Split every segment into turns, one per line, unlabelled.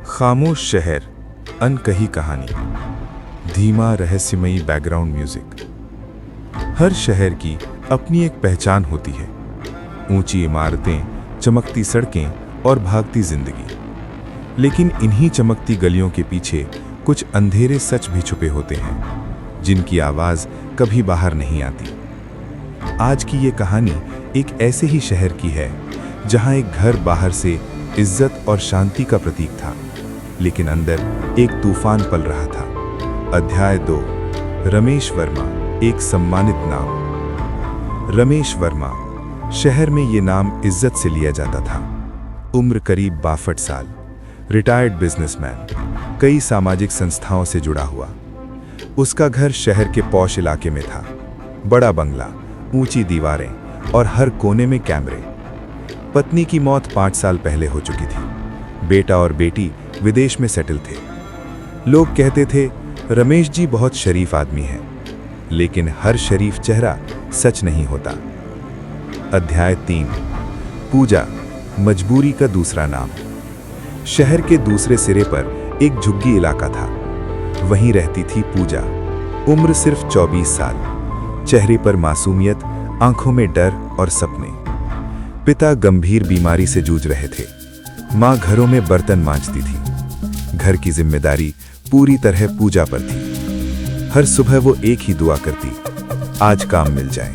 खामोश शहर, अनकही कहानी, धीमा रहस्यमयी बैकग्राउंड म्यूजिक। हर शहर की अपनी एक पहचान होती है। ऊंची इमारतें, चमकती सड़कें और भागती जिंदगी। लेकिन इन्हीं चमकती गलियों के पीछे कुछ अंधेरे सच भी छुपे होते हैं, जिनकी आवाज कभी बाहर नहीं आती। आज की ये कहानी एक ऐसे ही शहर की है जहां एक घर बाहर से इज्जत और शांति का प्रतीक था, लेकिन अंदर एक तूफान पल रहा था। अध्याय 2, रमेश वर्मा, एक सम्मानित नाम। रमेश वर्मा, शहर में ये नाम इज्जत से लिया जाता था। उम्र करीब 62 साल, रिटायर्ड बिजनेसमैन, कई सामाजिक संस्थाओं से जुड़ा हुआ। उसका घर शहर के पॉश इलाके में था। बड़ा बंगला, ऊंची दीवारें और हर कोने में कैमरे। पत्नी की मौत 5 साल पहले हो चुकी थी। बेटा और बेटी विदेश में सेटल थे। लोग कहते थे रमेश जी बहुत शरीफ आदमी हैं, लेकिन हर शरीफ चेहरा सच नहीं होता। अध्याय 3, पूजा, मजबूरी का दूसरा नाम। शहर के दूसरे सिरे पर एक झुग्गी इलाका था। वहीं रहती थी पूजा। उम्र सिर्फ 24 साल, चेहरे पर मासूमियत, आंखों में डर और सपने। पिता गंभीर बीमारी से जूझ रहे थे। माँ घरों में बर्तन मांजती थी। घर की जिम्मेदारी पूरी तरह पूजा पर थी। हर सुबह वो एक ही दुआ करती, आज काम मिल जाए।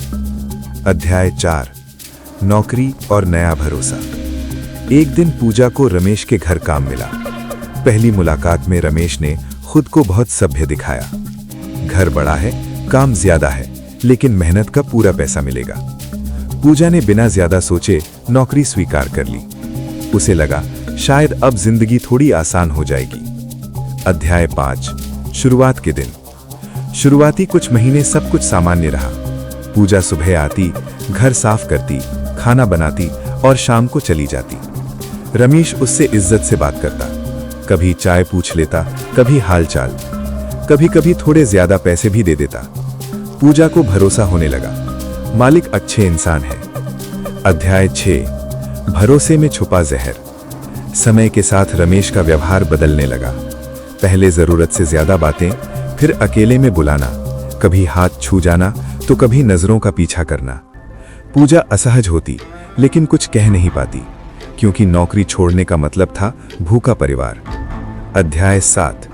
अध्याय 4, नौकरी और नया भरोसा। एक दिन पूजा को रमेश के घर काम मिला। पहली मुलाकात में रमेश ने खुद को बहुत सभ्य दिखाया। घर बड़ा है, काम ज्यादा है, लेकिन मेहनत का पूरा पैसा मिलेगा। पूजा ने बिना ज्यादा सोचे नौकरी स्वीकार कर ली। उसे लगा शायद अब जिंदगी थोड़ी आसान हो जाएगी। अध्याय 5, शुरुआत के दिन। शुरुआती कुछ महीने सब कुछ सामान्य रहा। पूजा सुबह आती, घर साफ करती, खाना बनाती और शाम को चली जाती। रमेश उससे इज्जत से बात करता, कभी चाय पूछ लेता, कभी हालचाल, कभी कभी थोड़े ज्यादा पैसे भी दे देता। पूजा को भरोसा होने लगा, मालिक अच्छे इंसान है। अध्याय 6, भरोसे में छुपा जहर। समय के साथ रमेश का व्यवहार बदलने लगा। पहले जरूरत से ज्यादा बातें, फिर अकेले में बुलाना, कभी हाथ छू जाना तो कभी नजरों का पीछा करना। पूजा असहज होती, लेकिन कुछ कह नहीं पाती, क्योंकि नौकरी छोड़ने का मतलब था भूखा परिवार। अध्याय 7,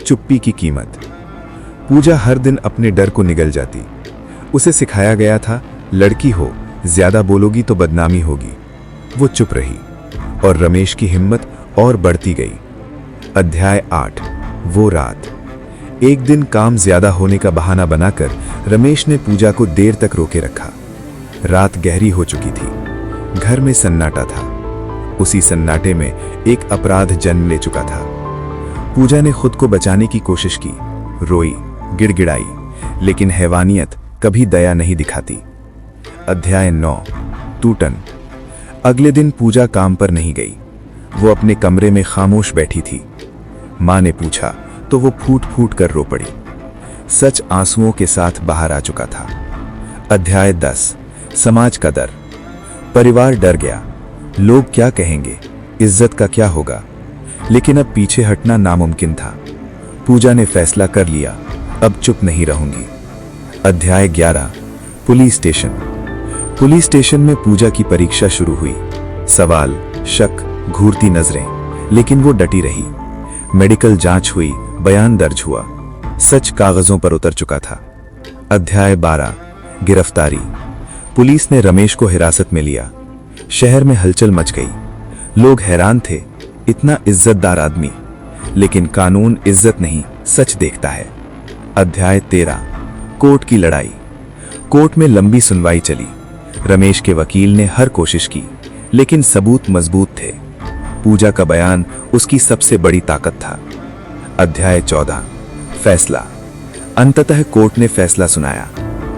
चुप्पी की कीमत। पूजा हर दिन अपने डर को निगल जाती। उसे सिखाया गया था, लड़की हो, ज्यादा बोलोगी तो बदनामी होगी। वो चुप रही और रमेश की हिम्मत और बढ़ती गई। अध्याय 8, वो रात। एक दिन काम ज्यादा होने का बहाना बनाकर रमेश ने पूजा को देर तक रोके रखा। रात गहरी हो चुकी थी। घर में सन्नाटा था। उसी सन्नाटे में एक अपराध जन्म ले चुका था। पूजा ने खुद को बचाने की कोशिश की, रोई, गिड़गिड़ाई, लेकिन हैवानियत कभी दया नहीं दिखाती। अध्याय 9, टूटन। अगले दिन पूजा काम पर नहीं गई। वो अपने कमरे में खामोश बैठी थी। माँ ने पूछा तो वो फूट फूट कर रो पड़ी। सच आंसुओं के साथ बाहर आ चुका था। अध्याय 10, समाज का डर। परिवार डर गया। लोग क्या कहेंगे, इज्जत का क्या होगा। लेकिन अब पीछे हटना नामुमकिन था। पूजा ने फैसला कर लिया, अब चुप नहीं रहूंगी। अध्याय 11, पुलिस स्टेशन। पुलिस स्टेशन में पूजा की परीक्षा शुरू हुई। सवाल, शक, घूरती नजरें, लेकिन वो डटी रही। मेडिकल जांच हुई, बयान दर्ज हुआ। सच कागजों पर उतर चुका था। अध्याय 12, गिरफ्तारी। पुलिस ने रमेश को हिरासत में लिया। शहर में हलचल मच गई। लोग हैरान थे, इतना इज्जतदार आदमी, लेकिन कानून इज्जत नहीं, सच देखता है। अध्याय 13, कोर्ट की लड़ाई। कोर्ट में लंबी सुनवाई चली। रमेश के वकील ने हर कोशिश की, लेकिन सबूत मजबूत थे। पूजा का बयान उसकी सबसे बड़ी ताकत था। अध्याय 14, फैसला। अंततः कोर्ट ने फैसला सुनाया।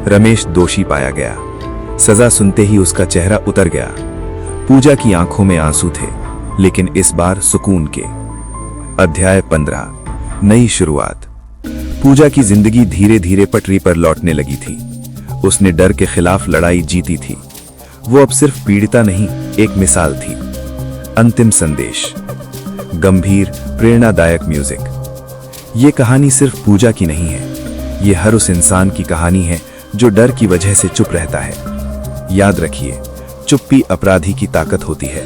रमेश दोषी पाया गया। सजा सुनते ही उसका चेहरा उतर गया। पूजा की आंखों में आंसू थे, लेकिन इस बार सुकून के। अध्याय 15, नई शुरुआत। पूजा की जिंदगी धीरे धीरे पटरी पर लौटने लगी थी। उसने डर के खिलाफ लड़ाई जीती थी। वो अब सिर्फ पीड़िता नहीं, एक मिसाल थी। अंतिम संदेश।
गंभीर, प्रेरणादायक म्यूजिक। ये कहानी सिर्फ पूजा की नहीं है, ये हर उस इंसान की कहानी है जो डर की वजह से चुप रहता है। याद रखिए, चुप्पी अपराधी की ताकत होती है।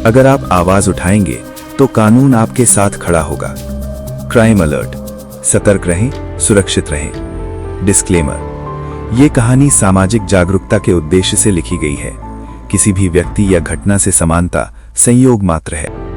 अगर आप आवाज उठाएंगे तो कानून आपके साथ खड़ा होगा। क्राइम अलर्ट, सतर्क रहें, सुरक्षित रहें। डिस्क्लेमर, ये कहानी सामाजिक जागरूकता के उद्देश्य से लिखी गई है। किसी भी व्यक्ति या घटना से समानता संयोग मात्र है।